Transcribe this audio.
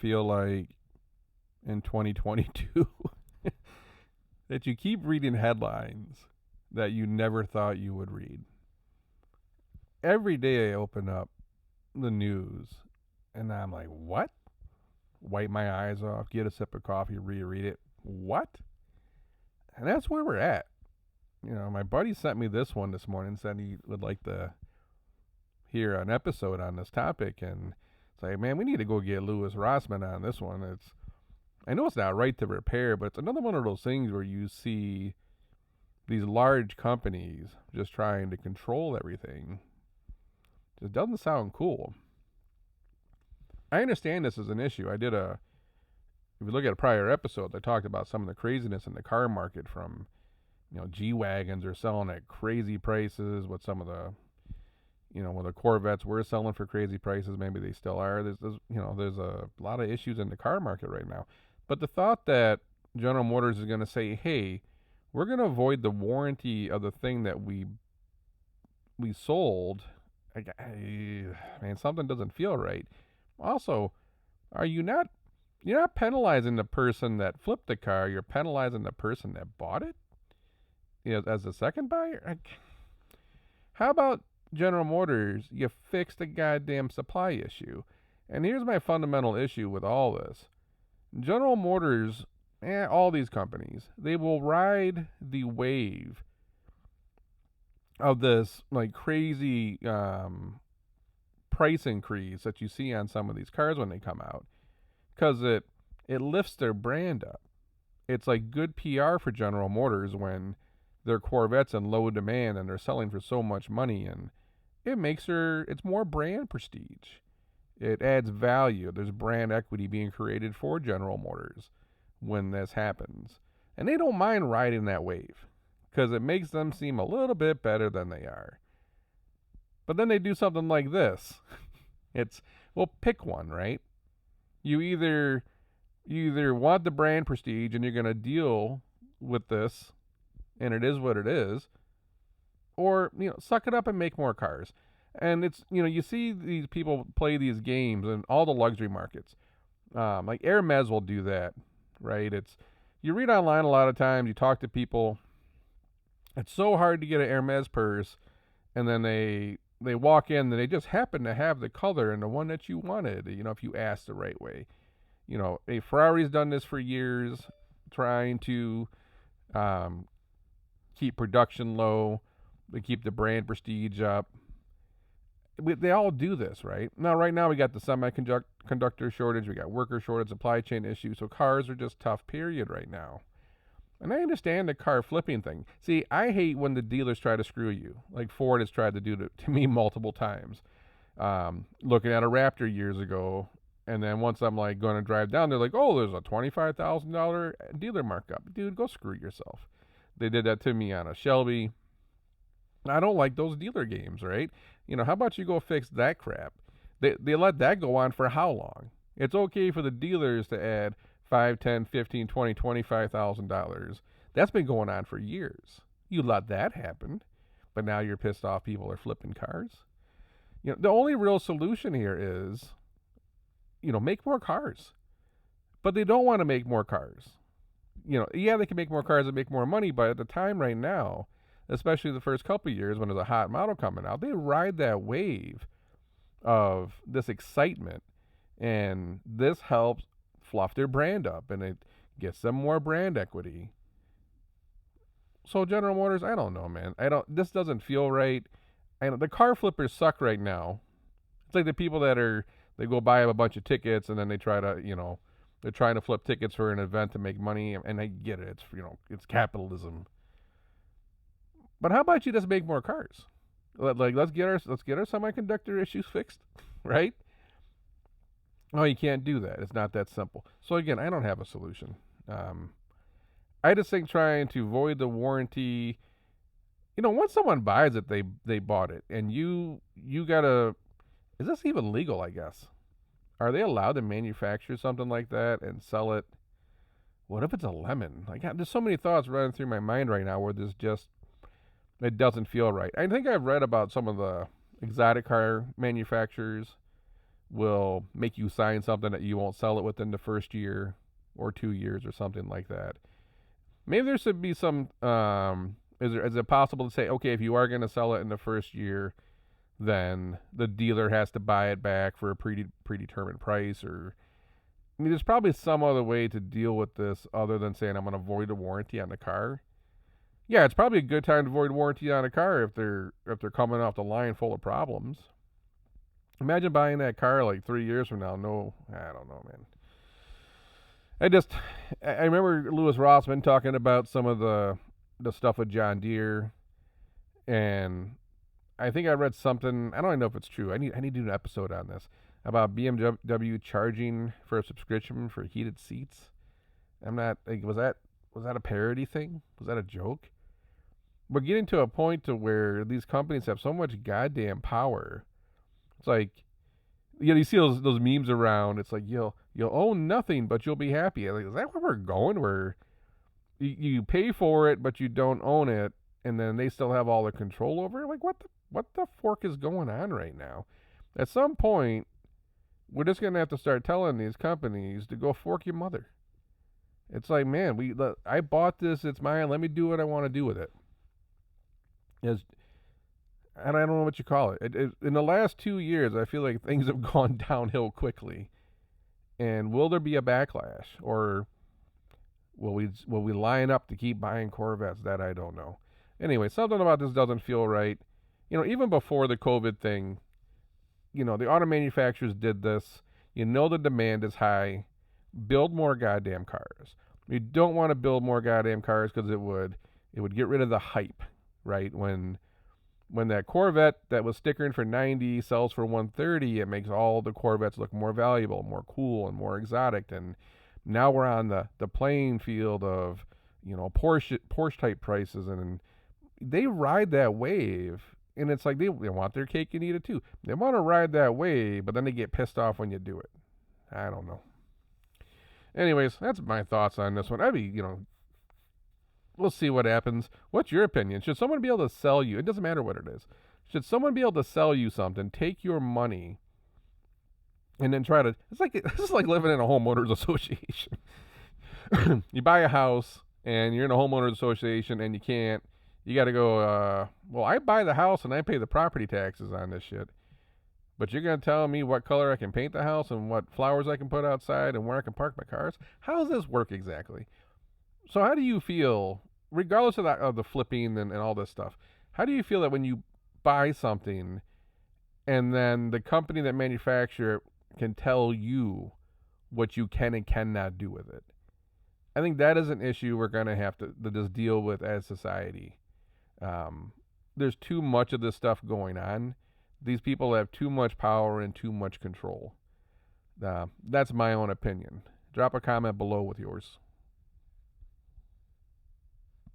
feel like in 2022 that you keep reading headlines that you never thought you would read? Every day I open up the news and I'm like, what? Wipe my eyes off, get a sip of coffee, reread it. What? And that's where we're at. My buddy sent me this one this morning, said he would like to hear an episode on this topic, and it's like, man, we need to go get Louis Rossman on this one. I know it's not right to repair, but it's another one of those things where you see these large companies just trying to control everything. Just doesn't sound cool. I understand this is an issue. If you look at a prior episode, I talked about some of the craziness in the car market from, G-Wagons are selling at crazy prices with some of the, when the Corvettes were selling for crazy prices, maybe they still are. There's a lot of issues in the car market right now. But the thought that General Motors is going to say, hey, we're going to avoid the warranty of the thing that we sold, man, something doesn't feel right. Also, you're not penalizing the person that flipped the car, you're penalizing the person that bought it, as a second buyer? How about General Motors, you fix the goddamn supply issue? And here's my fundamental issue with all this. General Motors, all these companies, they will ride the wave of this like crazy price increase that you see on some of these cars when they come out, because it lifts their brand up. It's like good PR for General Motors when their Corvette's in low demand and they're selling for so much money, and it's more brand prestige. It adds value. There's brand equity being created for General Motors when this happens. And they don't mind riding that wave because it makes them seem a little bit better than they are. But then they do something like this. Pick one, right? You either want the brand prestige and you're going to deal with this and it is what it is, or suck it up and make more cars. And it's you see these people play these games in all the luxury markets. Like Hermes will do that, right? You read online a lot of times, you talk to people. It's so hard to get an Hermes purse, and then they walk in and they just happen to have the color and the one that you wanted. If you ask the right way. A Ferrari's done this for years, trying to keep production low, to keep the brand prestige up. They all do this, right? Right now we got the semiconductor shortage, we got worker shortage, supply chain issues, so cars are just tough, period, right now. And I understand the car flipping thing. See, I hate when the dealers try to screw you, like Ford has tried to do to me multiple times. Looking at a Raptor years ago, and then once I'm like going to drive down, they're like, oh, there's a $25,000 dealer markup. Dude, go screw yourself. They did that to me on a Shelby. I don't like those dealer games, right? How about you go fix that crap? They let that go on for how long? It's okay for the dealers to add $5, $10, $15, $20, $25,000. That's been going on for years. You let that happen, but now you're pissed off people are flipping cars. The only real solution here is, make more cars. But they don't want to make more cars. They can make more cars and make more money, but at the time right now, especially the first couple of years when there's a hot model coming out, they ride that wave of this excitement, and this helps fluff their brand up, and it gets them more brand equity. So General Motors, I don't know, man. This doesn't feel right. The car flippers suck right now. It's like the people they go buy a bunch of tickets and then they try to, they're trying to flip tickets for an event to make money, and I get it. It's capitalism. But how about you just make more cars? Let's get our semiconductor issues fixed, right? Oh, you can't do that. It's not that simple. So again, I don't have a solution. I just think trying to void the warranty. Once someone buys it, they bought it, and you gotta. Is this even legal? I guess. Are they allowed to manufacture something like that and sell it? What if it's a lemon? There's so many thoughts running through my mind right now where it doesn't feel right. I think I've read about some of the exotic car manufacturers will make you sign something that you won't sell it within the first year or 2 years or something like that. Maybe there should be some. Is it possible to say, okay, if you are going to sell it in the first year, then the dealer has to buy it back for a predetermined price? Or I mean, there's probably some other way to deal with this other than saying I'm going to void a warranty on the car. Yeah, it's probably a good time to void warranty on a car if they're coming off the line full of problems. Imagine buying that car like 3 years from now. No, I don't know, man. I just I remember Louis Rossman talking about some of the stuff with John Deere, and I think I read something. I don't even know if it's true. I need to do an episode on this about BMW charging for a subscription for heated seats. I'm not like was that a parody thing? Was that a joke? We're getting to a point to where these companies have so much goddamn power. It's like you see those memes around. It's like you'll own nothing, but you'll be happy. Like, is that where we're going? Where you pay for it, but you don't own it, and then they still have all the control over it? Like, what the fork is going on right now? At some point, we're just gonna have to start telling these companies to go fork your mother. It's like, man, I bought this. It's mine. Let me do what I want to do with it. As and I don't know what you call it. In the last 2 years, I feel like things have gone downhill quickly. And will there be a backlash, or will we line up to keep buying Corvettes? That I don't know. Anyway, something about this doesn't feel right. Even before the COVID thing, the auto manufacturers did this. The demand is high. Build more goddamn cars. You don't want to build more goddamn cars because it would get rid of the hype, right? When that Corvette that was stickering for 90 sells for 130, it makes all the Corvettes look more valuable, more cool, and more exotic. And now we're on the playing field of, Porsche type prices, and they ride that wave. And it's like they want their cake and eat it too. They want to ride that wave, but then they get pissed off when you do it. I don't know. Anyways, that's my thoughts on this one. We'll see what happens. What's your opinion? Should someone be able to sell you? It doesn't matter what it is. Should someone be able to sell you something, take your money, and then try to? This is like living in a homeowners association. You buy a house and you're in a homeowners association and you can't. You got to go. Well, I buy the house and I pay the property taxes on this shit. But you're gonna tell me what color I can paint the house and what flowers I can put outside and where I can park my cars? How does this work exactly? So how do you feel, regardless of the flipping and all this stuff, how do you feel that when you buy something and then the company that manufactures it can tell you what you can and cannot do with it? I think that is an issue we're going to have to just deal with as society. There's too much of this stuff going on. These people have too much power and too much control. That's my own opinion. Drop a comment below with yours.